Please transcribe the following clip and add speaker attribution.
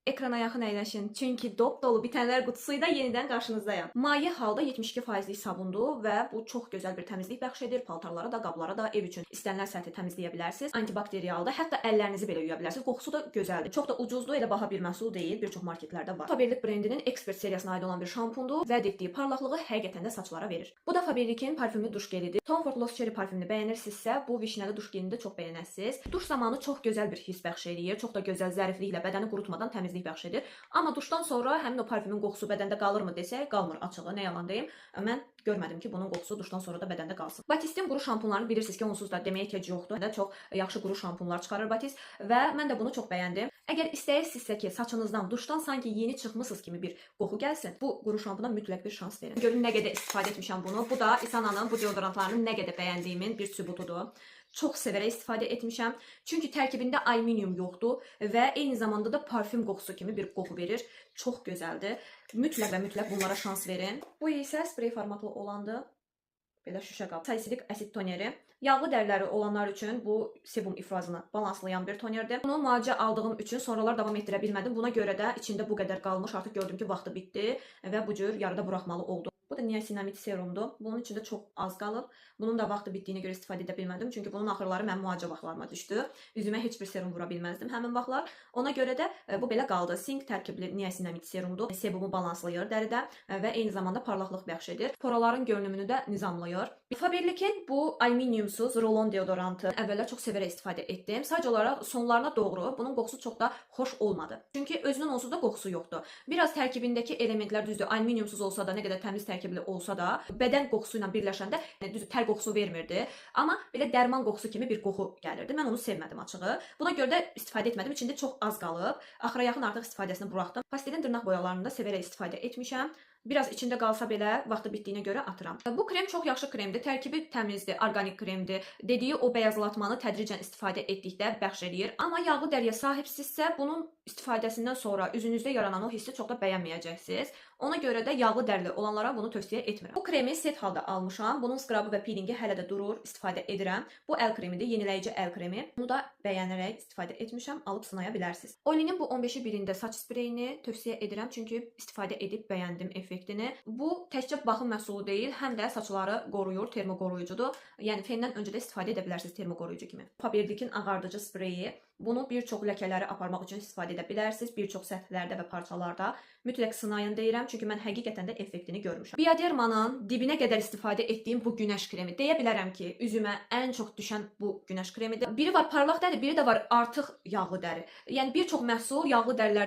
Speaker 1: Ekrana yaxın əyləşin, çünki dop-dolu bitənlər qutusuyla yenidən qarşınızdayam. Maye halda 72%lik sabundur və bu çox gözəl bir təmizlik bəxş edir. Paltarlara da, qablara da, ev üçün istənilən səthi təmizləyə bilərsiniz. Antibakterialdır, hətta əllərinizi belə yuya bilərsiniz. Qoxusu da gözəldir. Çox da ucuzdur, elə baha bir məhsul deyil. Bir çox marketlərdə var. Faberlic brendinin Expert seriyasına aid olan bir şampundur. Vəd etdiyi parlaqlığı həqiqətən də saçlara verir. Bu da Faberlic'in parfümlü duş gelidir. Tom Ford Lost Cherry parfümünü bəyənirsinizsə, bu vişnəli duş gelini də çox bəyənəsiniz. Duş zamanı çox gözəl bir hiss bəxş edir. Çox da gözəl zərifliklə bədəni qurutmadan təmizlik bəxş edir. Amma duşdan sonra həmin o parfümün qoxusu bədəndə qalırmı desək, qalmır açığı, nə yalan deyim. Mən görmədim ki, bunun qoxusu duşdan sonra da bədəndə qalsın. Batistin quru şampunlarını bilirsiniz ki, onsuz da deməyə ehtiyac yoxdur. Çox yaxşı quru şampunlar çıxarır Batist və mən də bunu çox bəyəndim. Əgər istəyirsinizsə ki, saçınızdan duşdan sanki yeni çıxmısınız kimi bir qoxu gəlsin, bu quru şampuna mütləq bir şans verin. Görün nə qədər istifadə etmişəm bunu. Bu da İsana'nın bu deodorantlarını nə qədər bəyəndiyimin bir sübutudur. Çox sevərək istifadə etmişəm. Çünki tərkibində alüminium yoxdur və eyni zamanda da parfüm qoxusu kimi bir qoxu verir. Çox gözəldir. Mütləq və mütləq bunlara şans verin. Bu isə sprey formatlı olandır. Belə şüşə qab. Salisilik asid toneri. Yağlı dərləri olanlar üçün bu sebum ifrazını balanslayan bir tonerdir. Bunu müalicə aldığım üçün sonralar davam etdirə bilmədim. Buna görə də içində bu qədər qalmış. Artıq gördüm ki, vaxtı bitdi və bu cür yarıda buraxmalı oldum. Bu da niasinamid serumdur. Bunun içində çox az qalıb. Bunun da vaxtı bitdiyinə görə istifadə edə bilmədim. Çünki bunun axırları mənim müalicə vaxtlarıma düşdü. Üzümə heç bir serum vura bilməzdim həmin vaxtlar. Ona görə də bu belə qaldı. Sink tərkibli niasinamid serumdur. Sebumu balanslayır dəridə və eyni zamanda parlaqlıq bəxş edir. Poraların görünümünü də nizamlayır. Faberlic'in bu alüminiumsuz rolon deodorantı əvvəllər çox sevərək istifadə etdim. Sadəcə olaraq sonlarına doğru bunun qoxusu çox da xoş olmadı. Çünki özünün onsuz da qoxusu yoxdur. Biraz tərkibindəki elementlər düzdür, alüminiumsuz olsa da, nə qədər təmiz tərkibli olsa da, bədən qoxusu ilə birləşəndə düzdür, tər qoxusu vermirdi. Amma belə dərman qoxusu kimi bir qoxu gəlirdi. Mən onu sevmədim açığı. Buna görə də istifadə etmədim. İçində çox az qalıb. Axıra yaxın artıq istifadəsini buraxdım. Pastelin dırnaq boyalarını da sevərək istifadə etmişəm. Biraz içində qalsa belə vaxtı bitdiyinə görə atıram. Bu krem çox yaxşı kremdir. Tərkibi təmizdir, orqanik kremdir. Dediyi o bəyazlatmanı tədricən istifadə etdikdə bəxş eləyir. Amma yağlı dəriyə sahibsinizsə, bunun istifadəsindən sonra üzünüzdə yaranan o hissi çox da bəyənməyəcəksiniz. Ona görə də yağlı dərili olanlara bunu tövsiyə etmirəm. Bu kremi set halda almışam. Bunun skrabı və peelingi hələ də durur, istifadə edirəm. Bu əl kremidir, yeniləyici əl kremi. Bunu da bəyənərək istifadə etmişəm, alıb sınaya bilərsiniz. Olinin bu 15-i birində saç spreyini tövsiyə edirəm, çünki istifadə edib bəyəndim effektini. Bu təkcə baxım məhsulu deyil, həm də saçları qoruyur, termoqoruyucudur. Yəni fendən öncə də istifadə edə bilərsiniz termoqoruyucu kimi. Faberlic'in ağardıcı spreyi. Bunu bir çox ləkələri aparmaq üçün istifadə edə bilərsiniz. Bir çox səthlərdə və parçalarda. Mütləq sınayın deyirəm, çünki mən həqiqətən də effektini görmüşəm. Biodermanın dibinə qədər istifadə etdiyim bu günəş kremi. Deyə bilərəm ki, üzümə ən çox düşən bu günəş kremidir. Biri var parlaq dəri, biri də var artıq yağlı dəri. Yəni bir çox məhsul yağlı dərilərdə